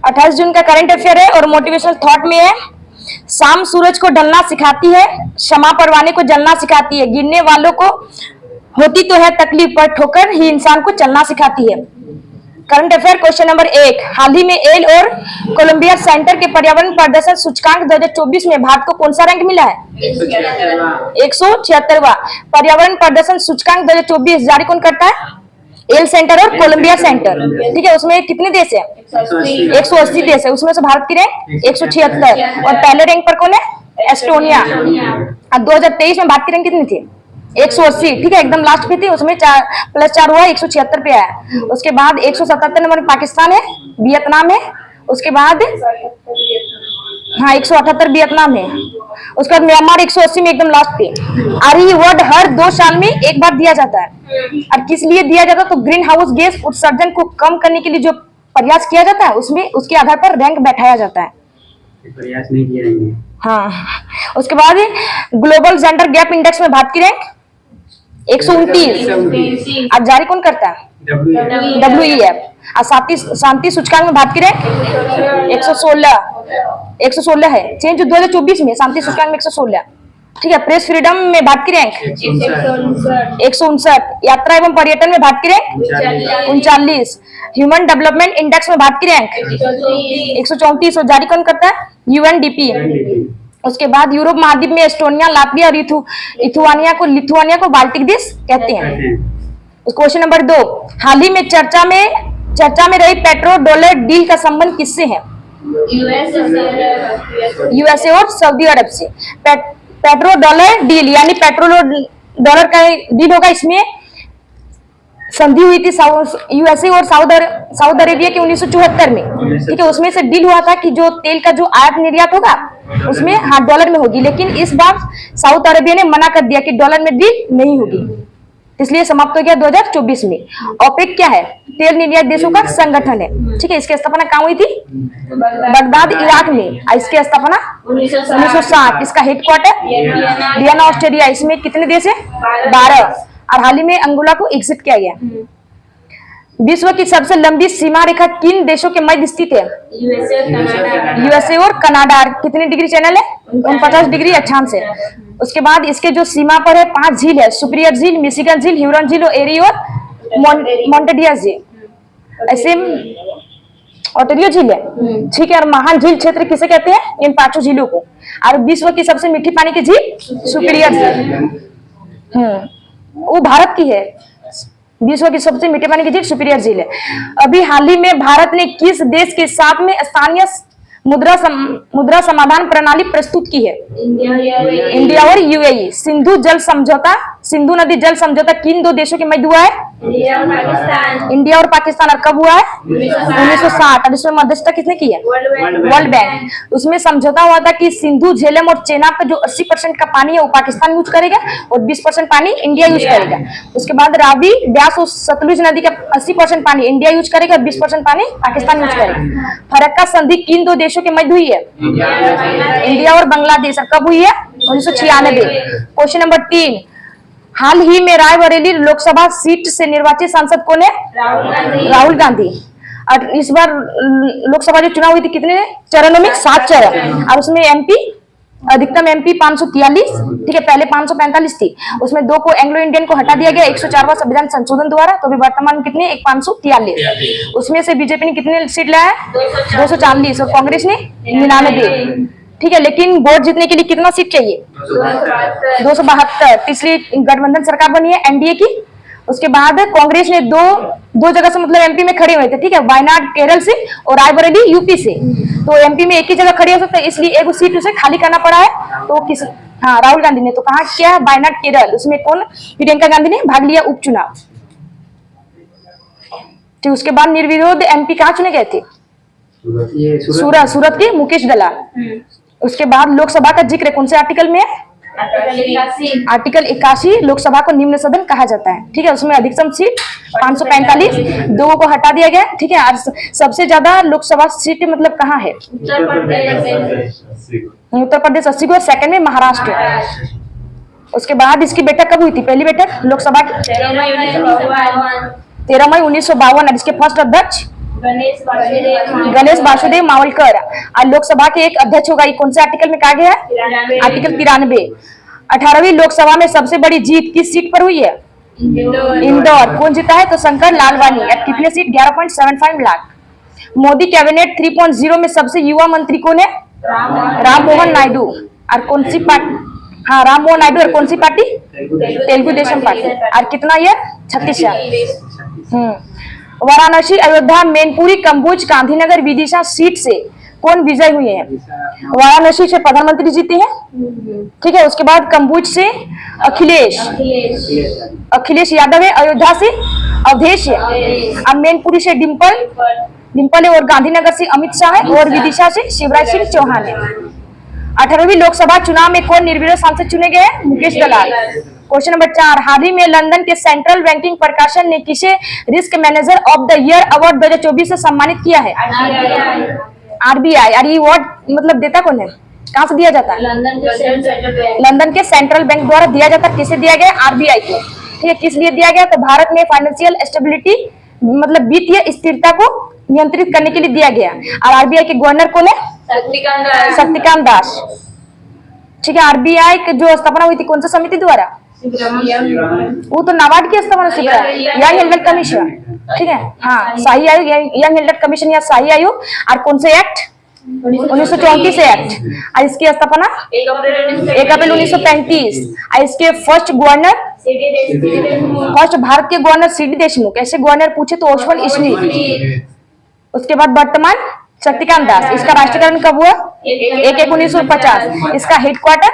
28 जून का current affair है और मोटिवेशनल थॉट में है, शाम सूरज को ढलना सिखाती है, क्षमा परवाने को जलना सिखाती है, गिरने वालों को होती तो है तकलीफ पर ठोकर ही इंसान को चलना सिखाती है। करंट अफेयर क्वेश्चन नंबर 1, हाल ही में एल और कोलंबिया सेंटर के पर्यावरण प्रदर्शन सूचकांक 2024 में भारत को कौन सा रैंक मिला है? 176वां। पर्यावरण प्रदर्शन सूचकांक 2024 जारी कौन करता है? एल सेंटर और कोलंबिया सेंटर। ठीक है, उसमें कितने देश है? 180 देश है, उसमें से भारत की रैंक 176 और पहले रैंक पर कौन है? एस्टोनिया। अब 2023 में भारत की रैंक कितनी थी? 180। ठीक है, एकदम लास्ट पे थी, उसमें 4+4 हुआ 176 पे आया। उसके बाद 177 नंबर पाकिस्तान है, वियतनाम है, उसके बाद 178 वियतनाम है, उसके बाद म्यांमार 180 में एकदम लास्ट पे। और ये वर्ड हर 2 साल में एक बार दिया जाता है। और किस लिए दिया जाता है? तो ग्रीन हाउस गैस उत्सर्जन को कम करने के लिए जो प्रयास किया जाता है उसमें उसके आधार पर रैंक बैठाया जाता है। प्रयास नहीं किया है। हाँ, उसके बाद ग्लोबल जेंडर गैप इंडेक्स में भारत की रैंक 129। आज जारी कौन करता है? WEF। और शांति सूचकांक में भारत की रैंक 116 है, चेंज 2024 में शांति सूचकांक में 116। ठीक है, प्रेस फ्रीडम में भारत की रैंक 159। यात्रा एवं पर्यटन में भारत की रैंक 39। ह्यूमन डेवलपमेंट इंडेक्स में भारत की रैंक 134 और जारी कौन करता है? UNDP। उसके बाद यूरोप महाद्वीप में एस्टोनिया, लातविया और लिथुआनिया को बाल्टिक देश कहते हैं। क्वेश्चन नंबर 2, हाल ही में चर्चा में रही पेट्रो डॉलर डील का संबंध किससे है? यूएसए और सऊदी अरब से। पेट्रो डॉलर डील यानी पेट्रोल और डॉलर का डील होगा, इसमें संधि हुई थी यूएसए और सऊदी अरेबिया के 1974 में। ठीक है, उसमें से डील हुआ था कि जो तेल का जो आयात निर्यात होगा उसमें डॉलर में होगी, लेकिन इस बार सऊदी अरेबिया ने मना कर दिया कि डॉलर में डील नहीं होगी, इसलिए समाप्त हो गया 2024 में। ओपेक क्या है? तेल निर्यात देशों का संगठन है। ठीक है, इसकी स्थापना कहाँ हुई थी? बगदाद, इराक में। इसकी स्थापना 1960। इसका हेडक्वार्टर वियना, ऑस्ट्रेलिया। इसमें कितने देश है? 12। और हाल ही में अंगोला को एग्जिट किया गया। विश्व की सबसे लंबी सीमा रेखा किन देशों के मध्य स्थित है? यूएसए और कनाडा। कितनी डिग्री चैनल है? 49 डिग्री 58 है। उसके बाद इसके जो सीमा पर है 5 झील है, सुपीरियर झील, मिशिगन झील, ह्यूरन झील, एरी और मॉन्टेडिया झील। ऐसे ऑटेरियो झील है। ठीक है, और महान झील क्षेत्र किसे कहते हैं? इन 5 झीलों को। और विश्व की सबसे मीठी पानी की झील सुपीरियर झील, वो भारत की है। विश्व की सबसे मीठे पानी की झील सुपीरियर झील है। अभी हाल ही में भारत ने किस देश के साथ में स्थानीय मुद्रा समाधान प्रणाली प्रस्तुत की है? इंडिया और UAE। सिंधु नदी जल समझौता किन 2 देशों के मध्य हुआ है? इंडिया और पाकिस्तान। और कब हुआ है? 1960। और इसमें मध्यस्थता किसने की है? World bank. उसमें समझौता हुआ था कि सिंधु, झेलम और चेनाब का जो 80% का पानी है वो पाकिस्तान यूज करेगा और 20% पानी इंडिया यूज करेगा। उसके बाद रावी, ब्यास और सतलुज नदी का 80% पानी इंडिया यूज करेगा, 20% पानी पाकिस्तान यूज करेगा। फरक्का संधि किन 2 देशों के मध्य हुई है? इंडिया और बांग्लादेश। और कब हुई है? 1996। क्वेश्चन नंबर 3, हाल ही में रायबरेली लोकसभा सीट से निर्वाचित सांसद कौन है? राहुल गांधी। और इस बार लोकसभा जो चुनाव हुई थी कितने चरणों में? 7 चरण। और उसमें अधिकतम MP 543। ठीक है, पहले 545 थी, उसमें 2 को एंग्लो इंडियन को हटा दिया गया 104वां संविधान संशोधन द्वारा, तो अभी वर्तमान कितने? 543। उसमें से बीजेपी ने कितने सीट लाया? 240 और कांग्रेस ने 99। ठीक है, लेकिन वोट जीतने के लिए कितना सीट चाहिए? 272। तीसरी गठबंधन सरकार बनी है NDA की। उसके बाद कांग्रेस ने दो जगह से मतलब MP में खड़े हुए थे। ठीक है, वायनाड केरल से और रायबरेली UP से, तो MP में एक ही जगह खड़े हो सकते, इसलिए एक सीट उसे खाली करना पड़ा है। तो राहुल गांधी ने तो कहा क्या? वायनाड केरल। उसमें कौन? प्रियंका गांधी ने भाग लिया उपचुनाव। ठीक, उसके बाद निर्विरोध MP कहाँ चुने गए थे? सूरत के मुकेश दलाल। उसके बाद लोकसभा का जिक्र कौन से आर्टिकल में है? आर्टिकल 81। लोकसभा को निम्न सदन कहा जाता है। ठीक है, उसमें अधिकतम सीट 545, 2 को हटा दिया गया। ठीक है, और सबसे ज्यादा लोकसभा सीट मतलब कहाँ है? उत्तर प्रदेश 80 को, सेकंड में महाराष्ट्र। उसके बाद इसकी बैठक कब हुई थी? पहली बैठक लोकसभा की 13 मई 1952। इसके फर्स्ट अध्यक्ष गणेश वासुदेव मावलकर। और लोकसभा के एक अध्यक्ष होगा, ये कौन से आर्टिकल में कहा गया है? आर्टिकल 93। 18वीं लोकसभा में सबसे बड़ी जीत किस सीट पर हुई है? इंदौर। कौन जीता है? तो शंकर लालवानी। अब कितने सीट? 11.75 लाख। मोदी कैबिनेट 3.0 में सबसे युवा मंत्री कौन है? राम मोहन नायडू। और कौन सी पार्टी? हाँ, राम मोहन नायडू। और कौन सी पार्टी? तेलुगु देशम पार्टी। और कितना ये? 36। वाराणसी, अयोध्या, मैनपुरी, कंबोज, गांधीनगर, विदिशा सीट से कौन विजय हुए हैं? वाराणसी से प्रधानमंत्री जीते हैं, ठीक है। उसके बाद कंबोज से अखिलेश यादव है। अयोध्या से अवधेश है। और मैनपुरी से डिम्पल है। और गांधीनगर से अमित शाह है। और विदिशा से शिवराज सिंह चौहान है। 18वीं लोकसभा चुनाव में कौन निर्विरोध सांसद चुने गए? मुकेश दलाल। क्वेश्चन नंबर 4, हाल ही में लंदन के सेंट्रल बैंकिंग प्रकाशन ने किसे risk manager of the year award 2024 से सम्मानित किया है? आरबीआई। और ये अवार्ड मतलब देता कौन है? कहाँ से दिया जाता है? लंदन के सेंट्रल बैंक द्वारा दिया जाता है। किसे दिया गया? आरबीआई को। ठीक है। किस लिए दिया गया? तो भारत में फाइनेंशियल स्टेबिलिटी मतलब वित्तीय स्थिरता को नियंत्रित करने के लिए दिया गया। और आरबीआई के गवर्नर कौन है? शक्तिकांत दास। ठीक है। आरबीआई की जो स्थापना हुई थी कौन सी समिति द्वारा? वो तो नाबार्ड की स्थापना से यंग एल्डर कमीशन। ठीक है। हाँ, शाही आयोग, यंग एल्डर कमीशन या शाही आयोग। और कौन से एक्ट? 1934 एक्ट। और इसकी स्थापना 1 अप्रैल 1935। और इसके फर्स्ट भारत के गवर्नर सीडी देशमुख। ऐसे गवर्नर पूछे तो ओसवाल स्मिथ। उसके बाद वर्तमान शक्तिकांत दास। इसका राष्ट्रीयकरण कब हुआ? 1/1/1950। इसका हेडक्वार्टर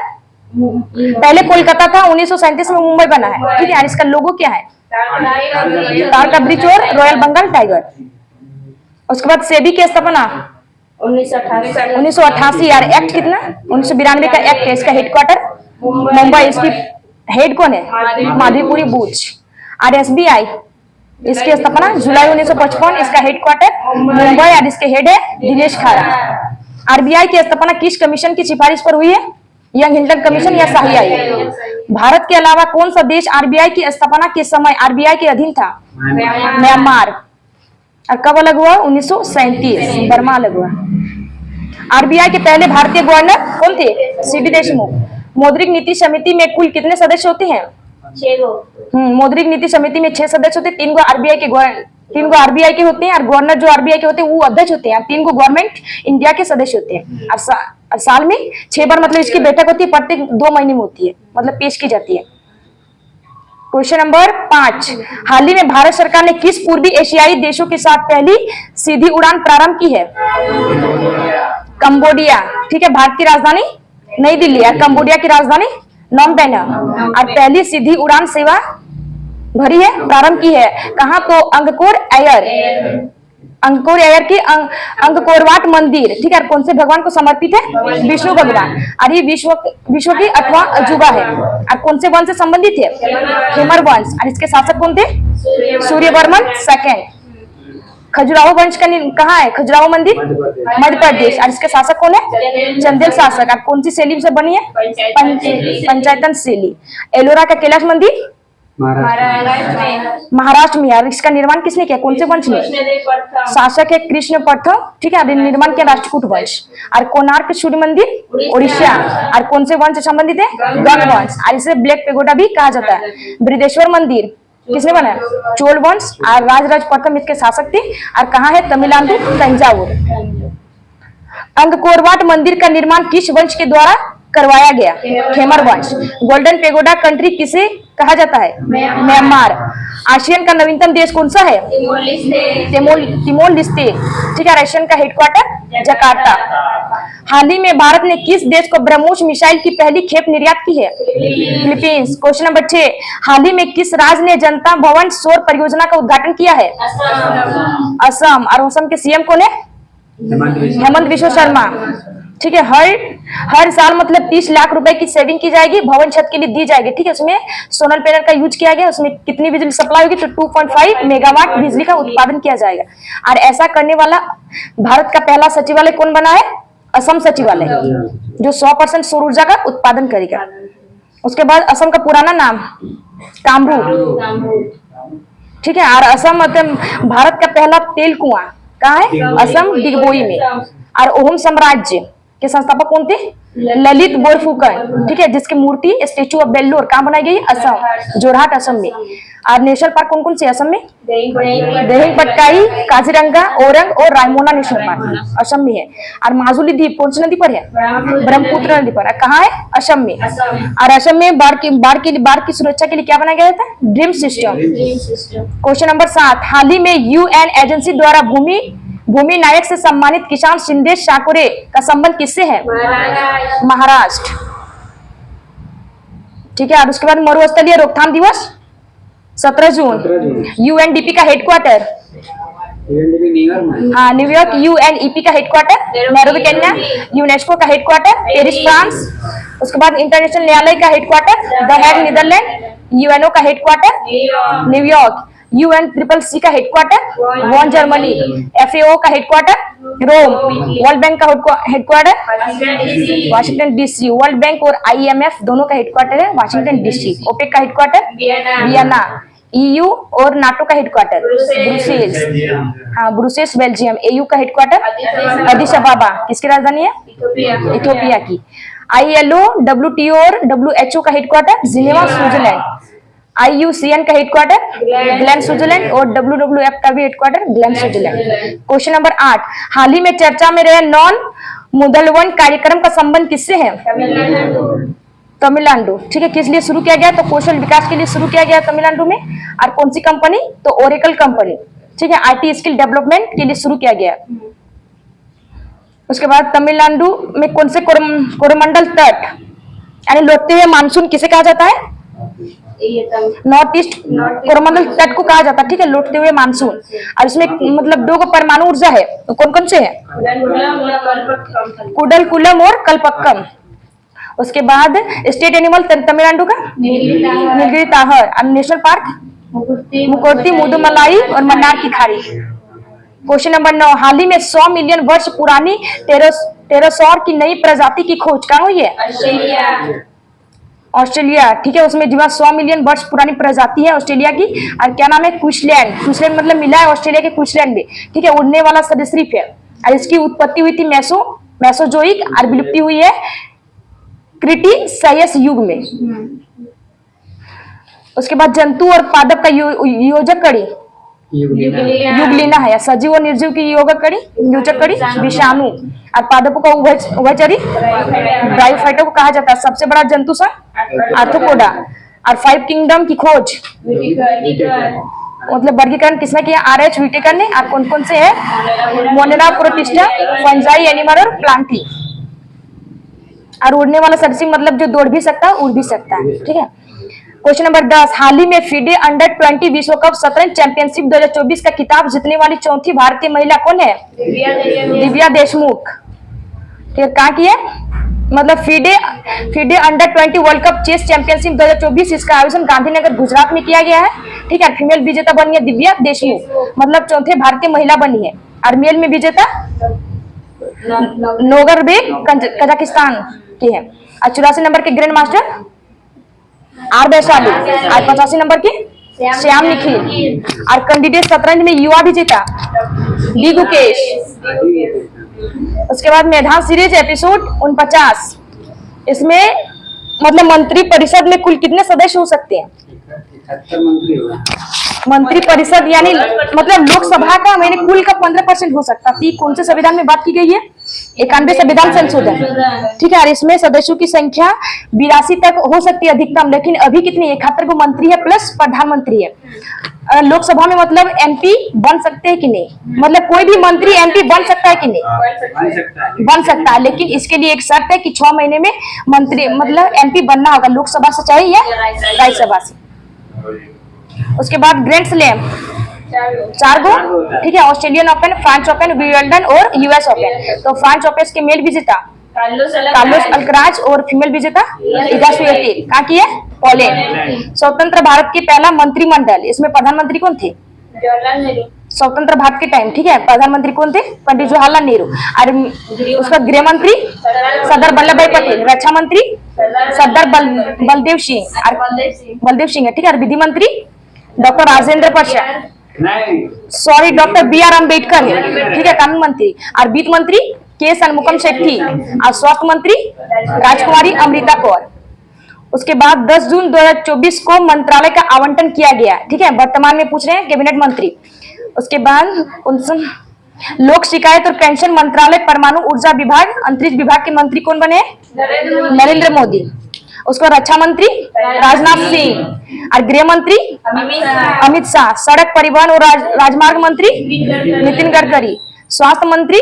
पहले कोलकाता था, 1937 में मुंबई बना है। ठीक है। और इसका लोगो क्या है? तार का ब्रिज और रॉयल बंगाल टाइगर। उसके बाद सेबी की स्थापना 1988। यार एक्ट कितना? 1992 का एक्ट है। इसका हेडक्वार्टर मुंबई। इसकी हेड कौन है? माधवीपुरी बूच। और एसबीआई, इसकी स्थापना जुलाई 1955। इसका हेडक्वार्टर मुंबई। और इसके हेड है दिनेश खारा। आरबीआई की स्थापना किस कमीशन की सिफारिश पर हुई है? यंग हिल्टन कमीशन या शाही आयोग। भारत के अलावा कौन सा देश आरबीआई की स्थापना के समय आरबीआई के अधीन था? म्यांमार। और कब अलग हुआ? 1937। बर्मा अलग हुआ। आरबीआई के पहले भारतीय गवर्नर कौन थे? सीडी देशमुख। मौद्रिक नीति समिति में कुल कितने सदस्य होते हैं? 6 मौद्रिक नीति समिति में 6 सदस्य होते हैं। 3 आरबीआई के होते हैं। और गवर्नर जो आरबीआई के होते हैं वो अध्यक्ष होते हैं। 3 गवर्नमेंट इंडिया के सदस्य होते हैं। और साल में 6 बार मतलब इसकी बैठक होती है। प्रत्येक 2 महीने में होती है, मतलब पेश की जाती है। क्वेश्चन नंबर 5, हाल ही में भारत सरकार ने किस पूर्वी एशियाई देशों के साथ पहली सीधी उड़ान प्रारंभ की है? कंबोडिया। ठीक है। भारत की राजधानी नई दिल्ली है। कंबोडिया की राजधानी नॉम पेन। और पहली सीधी उड़ान सेवा भरी है, प्रारंभ की है। कहाँ? तो अंगकोर एयर की अंगकोरवाट मंदिर। ठीक है। कौन से भगवान को समर्पित है? विष्णु भगवान। और ये विश्व की 8वां अजूबा है। और कौन से वंश से संबंधित है? खेमर वंश। और इसके शासक कौन थे? Suryavarman second. खजुराहो वंश का कहाँ है? खजुराहो मंदिर मध्य प्रदेश। और इसके शासक कौन है? चंदेल शासक। और कौन सी शैली से बनी है? पंचायतन शैली। एलोरा का कैलाश मंदिर महाराष्ट्र में। और इसका निर्माण किसने किया? कौन से वंश ने? शासक है कृष्ण प्रथम। ठीक है। निर्माण किया राष्ट्रकूट वंश। और कोणार्क सूर्य मंदिर उड़ीसा। और कौन से वंश से संबंधित है? गंग वंश। और इसे ब्लैक पेगोडा भी कहा जाता है। बृहदेश्वर मंदिर किसने बनाया? चोल वंश। और राजराज प्रथम इसके शासक थे। और कहाँ है? तमिलनाडु, तंजावुर। अंगकोरवाट मंदिर का निर्माण किस वंश के द्वारा करवाया गया? खेमर वंश। गोल्डन पेगोडा कंट्री किसे कहा जाता है? म्यांमार। आसियान का नवीनतम देश कौन सा है? Timor Leste. ठीक है। एशियन का हेडक्वार्टर जकार्ता। हाल ही में भारत ने किस देश को ब्रह्मोस मिसाइल की पहली खेप निर्यात की है? फिलीपींस। क्वेश्चन नंबर 6, हाल ही में किस राज्य ने जनता भवन सौर परियोजना का उद्घाटन किया है? असम। और असम के सीएम कौन है? हेमंत बिश्व शर्मा। ठीक है। हर साल मतलब 30 लाख रुपए की सेविंग की जाएगी, भवन छत के लिए दी जाएगी। ठीक है। उसमें सोलर पैनल का यूज किया गया। उसमें कितनी बिजली सप्लाई होगी? तो 2.5 मेगावाट बिजली का उत्पादन किया जाएगा। और ऐसा करने वाला भारत का पहला सचिवालय कौन बना है? असम सचिवालय, जो 100% सौर ऊर्जा का उत्पादन करेगा। उसके बाद असम का पुराना नाम कामरूप। ठीक है। और असम मतलब भारत का पहला तेल कुआं कहाँ है? असम डिगबोई में। और ओहम साम्राज्य के संस्थापक कौन थे? ललित बोरफुकन, ठीक है, जिसकी मूर्ति स्टेचू ऑफ बेल्लोर कहाँ बनाई गई? असम, जोरहाट असम में। और नेशनल पार्क कौन कौन से असम में? दिहिंग पटकाई, काजीरंगा, ओरंग और रायमोना नेशनल पार्क असम में है। और माजुली द्वीप कौन सी नदी पर है? ब्रह्मपुत्र नदी पर। कहाँ है? असम में। और असम में बाढ़ की सुरक्षा के लिए क्या बनाया गया था? Dream system. क्वेश्चन नंबर 7, हाल ही में यूएन एजेंसी द्वारा भूमि नायक से सम्मानित किसान सिंदेश साकुरे का संबंध किससे है? महाराष्ट्र, ठीक है। और उसके बाद मरुस्थलीय रोकथाम दिवस 17 जून। यूएनडीपी का हेडक्वार्टर? हाँ, न्यूयॉर्क। यूएनईपी का हेडक्वार्टर नैरोबी केन्या। यूनेस्को का हेडक्वार्टर पेरिस फ्रांस। उसके बाद इंटरनेशनल न्यायालय का headquarter the Hague Netherland. UNO का हेडक्वार्टर न्यूयॉर्क। UNCCC का हेडक्वार्टर वॉन जर्मनी। FAO का हेडक्वार्टर रोम। वर्ल्ड बैंक का headquarter Washington DC। World Bank और IMF दोनों का हेडक्वार्टर है वाशिंगटन DC। ओपेक का हेडक्वार्टर वियना। EU और नाटो का हेडक्वार्टर ब्रुसेल्स, हाँ ब्रुसेल्स बेल्जियम। AU का हेडक्वार्टर अदिस अबाबा, किसकी राजधानी है? इथियोपिया की। ILO, WTO और WHO का हेडक्वार्टर जिनेवा स्विट्जरलैंड। IUCN का हेडक्वार्टर ग्लेन स्विट्जरलैंड और WWF का भी headquarter Glenn Switzerland. Question number 8, हाल ही में चर्चा में रहे नॉन मुदलवन कार्यक्रम का संबंध किससे है? तमिलनाडु, ठीक है। किस लिए शुरू किया गया? तो कौशल विकास के लिए शुरू किया गया तमिलनाडु में। और कौन सी कंपनी? तो ओरेकल कंपनी, ठीक है। IT स्किल डेवलपमेंट के लिए शुरू किया गया। उसके बाद तमिलनाडु में कौन से कोरोमंडल तट यानी लौटते हुए मानसून किसे कहा जाता है? नॉर्थ ईस्ट कोरोमंडल तट को कहा जाता है, ठीक है, लौटते हुए मानसून। और इसमें मतलब 2 परमाणु ऊर्जा है, तो कौन कौन से है? कुडलकुलम और कलपक्कम। उसके बाद स्टेट एनिमल तमिलनाडु का नीलगिरी ताहर। और नेशनल पार्क मुकोर्ती, मुदुमलाई और मन्नार की खाड़ी। क्वेश्चन नंबर 9, हाल ही में 100 मिलियन वर्ष पुरानी टेरोसौर की नई प्रजाति की खोज कहाँ हुई है? ऑस्ट्रेलिया, ठीक है। उसमें जो 100 मिलियन वर्ष पुरानी प्रजाति है ऑस्ट्रेलिया की। और क्या नाम है? क्वींसलैंड। क्वींसलैंड मतलब मिला है ऑस्ट्रेलिया के क्वींसलैंड में, ठीक है। उड़ने वाला सरीसृप है। और इसकी उत्पत्ति हुई थी मेसोजोइक और विलुप्ति हुई है क्रिटिशियस युग में। उसके बाद जंतु और पादप का योजक कड़ी युगलीना है। सजीव और निर्जीव की योजक कड़ी विषाणु। और पादपों का उभयचरी ब्रायोफाइटा को कहा जाता है। सबसे बड़ा जंतु संघ आर्थ्रोपोडा। और 5 किंगडम की खोज मतलब वर्गीकरण किसने किया? RH व्हिटेकर ने। और कौन कौन से है? मोनेरा, प्रोटिस्टा, फंजाई, एनिमल और प्लांटी। और उड़ने वाला सरीसृप मतलब जो दौड़ भी सकता है, उड़ भी सकता है, ठीक है। क्वेश्चन नंबर 10, हाल ही में FIDE अंडर-20 विश्व कप शतरंज चैंपियनशिप 2024 का खिताब जीतने वाली चौथी भारतीय महिला कौन है? दिव्या देशमुख, ठीक है। कहाँ की है? मतलब FIDE under twenty world cup chess championship 2024, इसका आयोजन गांधीनगर गुजरात में किया गया है, ठीक है। फीमेल विजेता बनी है दिव्या देशमुख, मतलब चौथे भारतीय महिला बनी है। और मेल में विजेता नोगरबेक कजाकिस्तान की है। और 84 नंबर के ग्रैंड मास्टर R वैशाली। और 85 नंबर की श्याम निखिल। और कैंडिडेट शतरंज में युवा विजेता D गुकेश। उसके बाद मैदान सीरीज एपिसोड 49, इसमें मतलब मंत्री परिषद में कुल कितने सदस्य हो सकते हैं? मंत्री परिषद यानी मतलब लोकसभा का मैंने कुल का 15% हो सकता है। कौन से संविधान में बात की गई है? 91 संविधान संशोधन, ठीक है। और इसमें सदस्यों की संख्या 82 तक हो सकती है अधिकतम, लेकिन अभी कितनी? 71 को मंत्री है प्लस प्रधानमंत्री है। लोकसभा में मतलब MP बन सकते हैं कि नहीं? मतलब कोई भी मंत्री MP बन सकता है कि नहीं? बन सकता है, लेकिन इसके लिए एक शर्त है कि 6 महीने में मंत्री मतलब MP बनना होगा, लोकसभा से चाहे या राज्यसभा से। उसके बाद ग्रैंड स्लैम 4 गो, ठीक है। Australian open, France open, Wimbledon और US ओपन। तो फ्रांस ओपन के मेल विजेता कार्लोस अल्कराज और फीमेल विजेता इगा स्विएटेक। कहाँ की है? पोलैंड। स्वतंत्र भारत के पहला मंत्रिमंडल, इसमें प्रधानमंत्री कौन थे? स्वतंत्र भारत के टाइम, ठीक है। प्रधानमंत्री कौन थे? पंडित जवाहरलाल नेहरू। और उसका गृह मंत्री सरदार वल्लभ भाई पटेल। रक्षा मंत्री सरदार बलदेव सिंह है, ठीक है। और विधि मंत्री डॉक्टर राजेंद्र प्रसाद, नहीं। Sorry, doctor B.R. अम्बेडकर है, ठीक है, कानून मंत्री। और वित्त मंत्री के षणमुगम शेट्टी और स्वास्थ्य मंत्री राजकुमारी अमृता कौर। उसके बाद 10 जून 2024 को मंत्रालय का आवंटन किया गया, ठीक है, वर्तमान में पूछ रहे हैं कैबिनेट मंत्री। उसके बाद लोक शिकायत और पेंशन मंत्रालय, परमाणु ऊर्जा विभाग, अंतरिक्ष विभाग के मंत्री कौन बने? नरेंद्र मोदी। उसको रक्षा मंत्री राजनाथ सिंह और गृह मंत्री अमित शाह। सड़क परिवहन और राजमार्ग मंत्री नितिन गडकरी। स्वास्थ्य मंत्री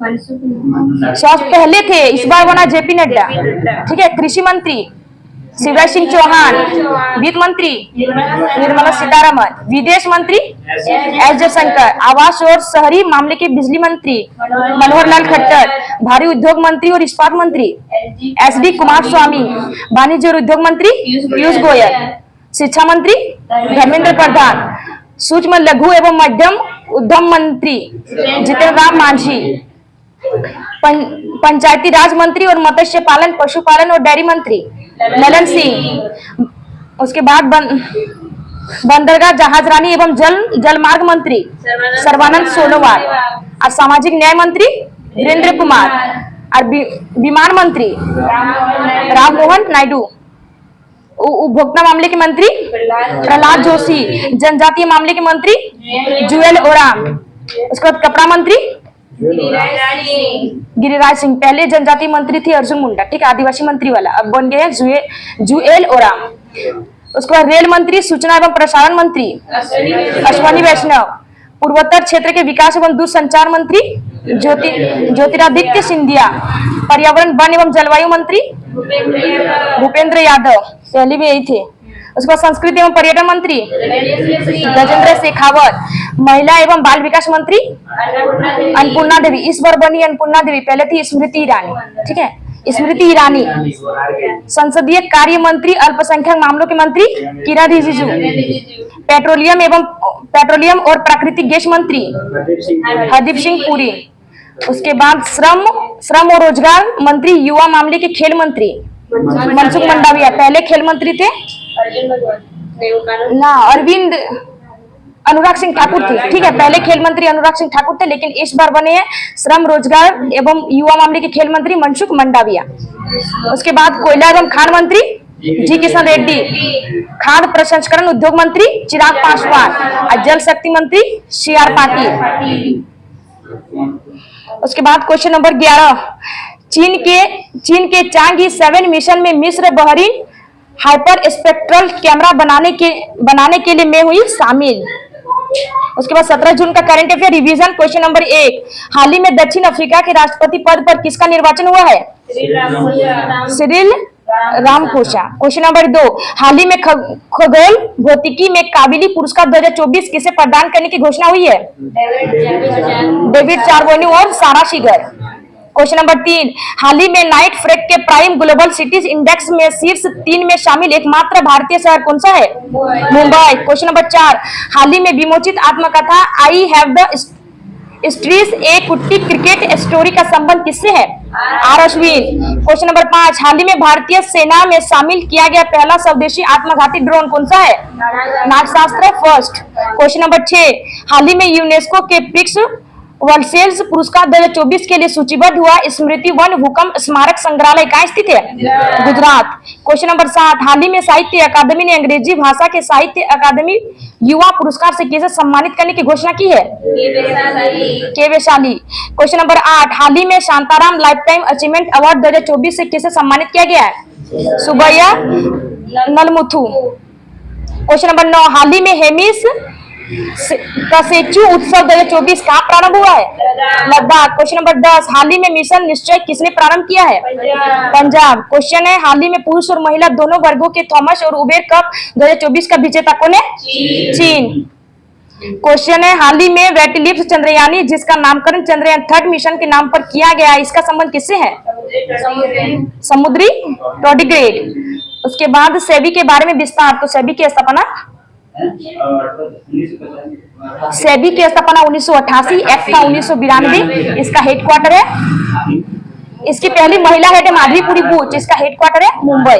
स्वास्थ्य पहले थे, इस बार बना JP नड्डा, ठीक है। कृषि मंत्री शिवराज सिंह चौहान। वित्त मंत्री निर्मला सीतारमन। विदेश मंत्री S जयशंकर। आवास और शहरी मामले के बिजली मंत्री मनोहर लाल खट्टर। भारी उद्योग मंत्री और इस्पात मंत्री SD कुमार स्वामी। वाणिज्य और उद्योग मंत्री पीयूष गोयल। शिक्षा मंत्री धर्मेंद्र प्रधान। सूक्ष्म लघु एवं मध्यम उद्यम मंत्री जितेंद्र राम मांझी। पंचायती राज मंत्री और मत्स्य पालन, पशुपालन और डेयरी मंत्री ललन सिंह। उसके बाद बंदरगाह, जहाजरानी एवं जलमार्ग मंत्री सर्बानंद सोनोवाल। और सामाजिक न्याय मंत्री वीरेंद्र कुमार। और विमान मंत्री राममोहन नायडू। उपभोक्ता मामले के मंत्री प्रहलाद जोशी। जनजातीय मामले के मंत्री जुएल ओराम। उसके बाद कपड़ा मंत्री गिरिराज सिंह। पहले जनजातीय मंत्री थे अर्जुन मुंडा, ठीक है, आदिवासी मंत्री वाला, अब बन गए हैं जुएल ओराम। उसके बाद रेल मंत्री, सूचना एवं प्रसारण मंत्री अश्वनी वैष्णव। पूर्वोत्तर क्षेत्र के विकास एवं दूरसंचार मंत्री ज्योतिरादित्य सिंधिया। पर्यावरण, वन एवं जलवायु मंत्री भूपेंद्र यादव, पहले भी यही थे। उसके बाद संस्कृति एवं पर्यटन मंत्री गजेंद्र शेखावत। महिला एवं बाल विकास मंत्री अन्नपूर्णा देवी। इस बार बनी अन्नपूर्णा देवी, पहले थी स्मृति ईरानी, ठीक है, स्मृति ईरानी। संसदीय कार्य मंत्री, अल्पसंख्यक मामलों के मंत्री किरण रिजिजू। पेट्रोलियम और प्राकृतिक गैस मंत्री हरदीप सिंह पुरी। उसके बाद श्रम और रोजगार मंत्री, युवा मामले के खेल मंत्री मनसुख मंडाविया। पहले खेल मंत्री थे ना अरविंद अनुराग सिंह ठाकुर थे, ठीक है, पहले खेल मंत्री अनुराग सिंह ठाकुर थे, लेकिन इस बार बने हैं श्रम, रोजगार एवं युवा मामले के खेल मंत्री मनसुख मंडाविया। उसके बाद कोयला एवं खान मंत्री जी किशन रेड्डी। खाद्य प्रसंस्करण उद्योग मंत्री चिराग पासवान और जल शक्ति मंत्री CR पाटिल। उसके बाद क्वेश्चन नंबर 11, चीन के चांगी 7 मिशन में मिस्र, बहरीन हाइपर स्पेक्ट्रल कैमरा बनाने के लिए मैं हुई शामिल। उसके बाद 17 जून का current affair revision. Question number 1, हाल ही में दक्षिण अफ्रीका के राष्ट्रपति पद पर किसका निर्वाचन हुआ है? Cyril Ramaphosa. क्वेश्चन नंबर 2, हाल ही में खगोल भौतिकी में काबिली पुरस्कार 2024 किसे प्रदान करने की घोषणा हुई है? डेविड चार्बोनी और सारा शिगर। क्वेश्चन नंबर 3, हाल ही में नाइट फ्रैंक के प्राइम ग्लोबल सिटीज इंडेक्स में शीर्ष 3 में शामिल एकमात्र भारतीय शहर कौन सा है? मुंबई। क्वेश्चन नंबर 4, हाल ही में विमोचित आत्मकथा आई हैव द स्ट्रीज ए कुट्टी क्रिकेट स्टोरी का संबंध किससे है? R अश्विन। क्वेश्चन नंबर 5, हाल ही में भारतीय सेना में शामिल किया गया पहला स्वदेशी आत्मघाती ड्रोन कौन सा है? नागशास्त्र फर्स्ट। क्वेश्चन नंबर 6, हाल ही में यूनेस्को के प्रिक्स वर्ल्ड पुरस्कार 2024 के लिए सूचीबद्ध हुआ स्मृति वन भूकंप स्मारक संग्रहालय कहाँ स्थित है? गुजरात। क्वेश्चन नंबर 7, हाल ही में साहित्य अकादमी ने अंग्रेजी भाषा के साहित्य अकादमी युवा पुरस्कार से किसे सम्मानित करने की घोषणा की है? के वैशाली। क्वेश्चन नंबर 8, हाल ही में Shantaram life time achievement award 2024 से किसे सम्मानित किया गया है? सुबैया नलमुथु। क्वेश्चन नंबर 9, हाल ही में हेमिस कसेचू उत्सव 2024 कहाँ प्रारंभ हुआ है? लद्दाख। क्वेश्चन नंबर 10, हाल ही में मिशन निश्चय किसने प्रारंभ किया है? पंजाब। क्वेश्चन है, हाल ही में पुरुष और महिला दोनों वर्गों के थॉमस और उबेर कप 2024 का विजेता कौन है? चीन। क्वेश्चन है, हाल ही में वेटलिफ्ट चंद्रयानी जिसका नामकरण चंद्रयान 3 मिशन के नाम पर किया गया, इसका संबंध किससे है? समुद्री टॉर्डिग्रेड। उसके बाद सेबी के बारे में विस्तार। तो सेबी की स्थापना 1988, एक्ट था 1992। इसका हेडक्वार्टर है, इसकी पहली महिला हेड है माधवी पुरी बूच, इसका हेडक्वार्टर है मुंबई।